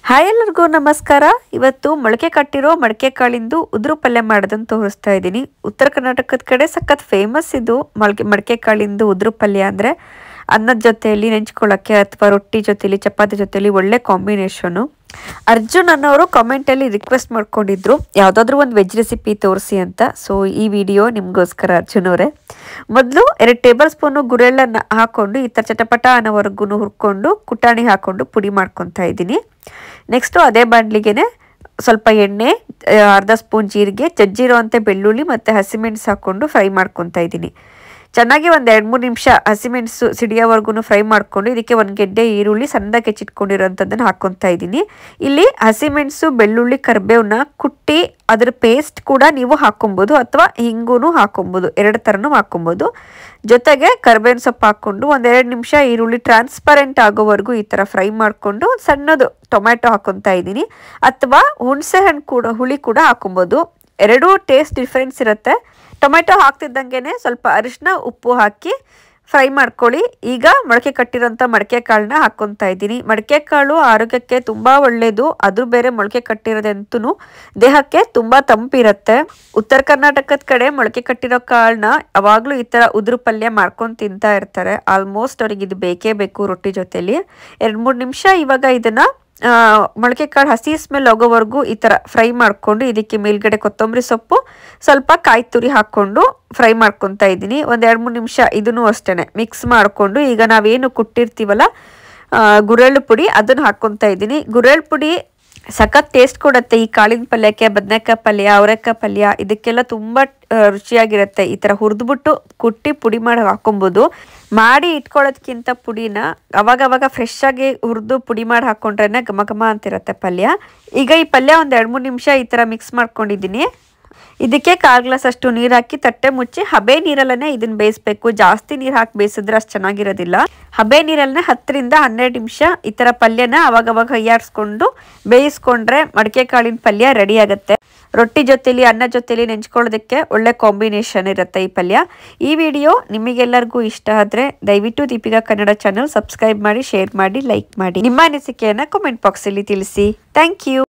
Hi ಎಲ್ಲರಿಗೂ ನಮಸ್ಕಾರ. ಇವತ್ತು ಮೊಳಕೆ ಕಟ್ಟಿರೋ ಮಡಕೆ ಕಾಳಿಂದು ಉದುರು ಪಲ್ಯ ಮಾಡೋದನ್ನು ತೋರಿಸ್ತಾ ಇದ್ದೀನಿ. ಉತ್ತರ ಕರ್ನಾಟಕದ ಕಡೆ ಸಖತ್ ಫೇಮಸ್ ಇದು ಮಡಕೆ ಕಾಳಿಂದು ಉದುರು ಪಲ್ಯ. ಅಂದರೆ ಅನ್ನದ ಜೊತೆಯಲ್ಲಿ ನೆಂಚ್ಕೊಳ್ಳೋಕ್ಕೆ ಅಥವಾ ರೊಟ್ಟಿ ಜೊತೆಲಿ ಚಪಾತಿ ಜೊತೆಲಿ ಒಳ್ಳೆ ಕಾಂಬಿನೇಷನು. ಅರ್ಜುನ್ ಅನ್ನೋರು ಕಾಮೆಂಟಲ್ಲಿ ರಿಕ್ವೆಸ್ಟ್ ಮಾಡ್ಕೊಂಡಿದ್ರು ಯಾವುದಾದ್ರೂ ಒಂದು ವೆಜ್ ರೆಸಿಪಿ ತೋರಿಸಿ ಅಂತ. ಸೊ ಈ ವಿಡಿಯೋ ನಿಮಗೋಸ್ಕರ ಅರ್ಜುನ್ ಅವರೇ. ಮೊದಲು 2 ಟೇಬಲ್ ಸ್ಪೂನು ಗುರೆಳ್ಳನ್ನು ಹಾಕ್ಕೊಂಡು ಈ ಥರ ಚಟಪಟ ಅನ್ನೋವರೆಗೂ ಹುರ್ಕೊಂಡು ಕುಟಾಣಿ ಹಾಕ್ಕೊಂಡು ಪುಡಿ ಮಾಡ್ಕೊತಾ ಇದ್ದೀನಿ. ನೆಕ್ಸ್ಟು ಅದೇ ಬಾಣಲಿಗೆ ಸ್ವಲ್ಪ ಎಣ್ಣೆ, ಅರ್ಧ ಸ್ಪೂನ್ ಜೀರಿಗೆ, ಜಜ್ಜಿರೋ ಅಂಥ ಬೆಳ್ಳುಳ್ಳಿ ಮತ್ತು ಹಸಿಮೆಣಸು ಹಾಕ್ಕೊಂಡು ಫ್ರೈ ಮಾಡ್ಕೊತಾ ಇದ್ದೀನಿ. ಚೆನ್ನಾಗಿ ಒಂದು 2-3 ನಿಮಿಷ ಹಸಿಮೆಣಸು ಸಿಡಿಯೋವರೆಗೂ ಫ್ರೈ ಮಾಡಿಕೊಂಡು ಇದಕ್ಕೆ 1 ಗೆಡ್ಡೆ ಈರುಳ್ಳಿ ಸಣ್ಣದಾಗಿ ಹೆಚ್ಚಿಟ್ಕೊಂಡಿರೋಂಥದ್ದನ್ನು ಹಾಕ್ಕೊತಾ ಇದ್ದೀನಿ. ಇಲ್ಲಿ ಹಸಿಮೆಣಸು, ಬೆಳ್ಳುಳ್ಳಿ, ಕರಿಬೇವನ್ನ ಕುಟ್ಟಿ ಅದರ ಪೇಸ್ಟ್ ಕೂಡ ನೀವು ಹಾಕ್ಕೊಬೋದು ಅಥವಾ ಹಿಂಗೂ ಹಾಕ್ಕೊಬೋದು, 2 ಥರನೂ ಹಾಕ್ಕೊಬೋದು. ಜೊತೆಗೆ ಕರಿಬೇವಿನ ಸೊಪ್ಪು ಹಾಕ್ಕೊಂಡು 1-2 ನಿಮಿಷ ಈರುಳ್ಳಿ ಟ್ರಾನ್ಸ್ಪರೆಂಟ್ ಆಗೋವರೆಗೂ ಈ ಥರ ಫ್ರೈ ಮಾಡಿಕೊಂಡು ಸಣ್ಣದು ಟೊಮ್ಯಾಟೊ ಹಾಕ್ಕೊತಾ ಇದ್ದೀನಿ. ಅಥವಾ ಹುಣಸೆ ಹಣ್ಣು ಹುಳಿ ಕೂಡ ಹಾಕ್ಕೊಬೋದು. 2 ಟೇಸ್ಟ್ ಡಿಫ್ರೆನ್ಸ್ ಇರುತ್ತೆ. ಟೊಮೆಟೊ ಹಾಕ್ತಿದ್ದಂಗೆ ಸ್ವಲ್ಪ ಅರಿಶಿನ, ಉಪ್ಪು ಹಾಕಿ ಫ್ರೈ ಮಾಡ್ಕೊಳ್ಳಿ. ಈಗ ಮೊಳಕೆ ಕಟ್ಟಿರೋಂಥ ಮಡಕೆ ಕಾಳನ್ನ ಹಾಕ್ಕೊತಾ ಇದ್ದೀನಿ. ಮಡಕೆ ಕಾಳು ಆರೋಗ್ಯಕ್ಕೆ ತುಂಬ ಒಳ್ಳೆಯದು. ಅದು ಬೇರೆ ಮೊಳಕೆ ಕಟ್ಟಿರೋದಂತೂ ದೇಹಕ್ಕೆ ತುಂಬ ತಂಪಿರುತ್ತೆ. ಉತ್ತರ ಕರ್ನಾಟಕದ ಕಡೆ ಮೊಳಕೆ ಕಟ್ಟಿರೋ ಕಾಳನ್ನ ಯಾವಾಗಲೂ ಈ ಥರ ಉದುರು ಪಲ್ಯ ಮಾಡ್ಕೊಂಡು ತಿಂತಾ ಇರ್ತಾರೆ. ಆಲ್ಮೋಸ್ಟ್ ಅವ್ರಿಗೆ ಇದು ಬೇಕೇ ಬೇಕು ರೊಟ್ಟಿ ಜೊತೆಲಿ. 2-3 ನಿಮಿಷ ಇವಾಗ ಇದನ್ನು ಮೊಳಕೆ ಕಾಳು ಹಸಿ ಸ್ಮೆಲ್ ಹೋಗೋವರೆಗೂ ಈ ಥರ ಫ್ರೈ ಮಾಡಿಕೊಂಡು ಇದಕ್ಕೆ ಮೇಲ್ಗಡೆ ಕೊತ್ತಂಬರಿ ಸೊಪ್ಪು, ಸ್ವಲ್ಪ ಕಾಯಿ ತುರಿ ಹಾಕ್ಕೊಂಡು ಫ್ರೈ ಮಾಡ್ಕೊತಾ ಇದ್ದೀನಿ. 1-2-3 ನಿಮಿಷ ಇದನ್ನು ಅಷ್ಟೇ ಮಿಕ್ಸ್ ಮಾಡಿಕೊಂಡು ಈಗ ನಾವೇನು ಕುಟ್ಟಿರ್ತೀವಲ್ಲ ಗುರೆಳ್ಳು ಪುಡಿ ಅದನ್ನು ಹಾಕ್ಕೊತಾ ಇದ್ದೀನಿ. ಗುರೆಳ್ಳು ಪುಡಿ ಸಖತ್ ಟೇಸ್ಟ್ ಕೊಡುತ್ತೆ ಈ ಕಾಳಿನ ಪಲ್ಯಕ್ಕೆ. ಬದನೆಕಾಯಿ ಪಲ್ಯ, ಅವರೆಕಾಯಿ ಪಲ್ಯ ಇದಕ್ಕೆಲ್ಲ ತುಂಬ ರುಚಿಯಾಗಿರುತ್ತೆ. ಈ ಥರ ಹುರಿದ್ಬಿಟ್ಟು ಕುಟ್ಟಿ ಪುಡಿ ಮಾಡಿ ಹಾಕ್ಕೊಬೋದು. ಮಾಡಿ ಇಟ್ಕೊಳ್ಳೋದಕ್ಕಿಂತ ಪುಡಿನ ಅವಾಗವಾಗ ಫ್ರೆಶ್ ಆಗಿ ಹುರಿದು ಪುಡಿ ಮಾಡಿ ಹಾಕ್ಕೊಂಡ್ರೆ ಘಮ ಘಮ ಅಂತಿರುತ್ತೆ ಪಲ್ಯ. ಈಗ ಈ ಪಲ್ಯ 1-2-3 ನಿಮಿಷ ಈ ಥರ ಮಿಕ್ಸ್ ಮಾಡ್ಕೊಂಡಿದ್ದೀನಿ. ಇದಕ್ಕೆ 1/4 ಗ್ಲಾಸ್ ಅಷ್ಟು ನೀರು ಹಾಕಿ ತಟ್ಟೆ ಮುಚ್ಚಿ ಹಬೆ ನೀರಲ್ಲೇ ಇದನ್ನ ಬೇಯಿಸ್ಬೇಕು. ಜಾಸ್ತಿ ನೀರು ಹಾಕಿ ಬೇಯಿಸಿದ್ರೆ ಅಷ್ಟು ಚೆನ್ನಾಗಿರೋದಿಲ್ಲ. ಹಬೆ ನೀರಲ್ಲೇ 10-12 ನಿಮಿಷ ಈ ಥರ ಪಲ್ಯನ ಅವಾಗವಾಗ ಕೈಯಾಡಿಸ್ಕೊಂಡು ಬೇಯಿಸ್ಕೊಂಡ್ರೆ ಮಡಕೆ ಕಾಳಿನ ಪಲ್ಯ ರೆಡಿ ಆಗುತ್ತೆ. ರೊಟ್ಟಿ ಜೊತೆಲಿ, ಅನ್ನ ಜೊತೆಲಿ ನೆಂಚ್ಕೊಳ್ಳೋದಕ್ಕೆ ಒಳ್ಳೆ ಕಾಂಬಿನೇಷನ್ ಇರುತ್ತೆ ಈ ಪಲ್ಯ. ಈ ವಿಡಿಯೋ ನಿಮಗೆಲ್ಲರಿಗೂ ಇಷ್ಟ ಆದರೆ ದಯವಿಟ್ಟು ದೀಪಿಕಾ ಕನ್ನಡ ಚಾನಲ್ ಸಬ್ಸ್ಕ್ರೈಬ್ ಮಾಡಿ, ಶೇರ್ ಮಾಡಿ, ಲೈಕ್ ಮಾಡಿ. ನಿಮ್ಮ ಅನಿಸಿಕೆಯನ್ನು ಕಾಮೆಂಟ್ ಬಾಕ್ಸಲ್ಲಿ ತಿಳಿಸಿ. Thank you.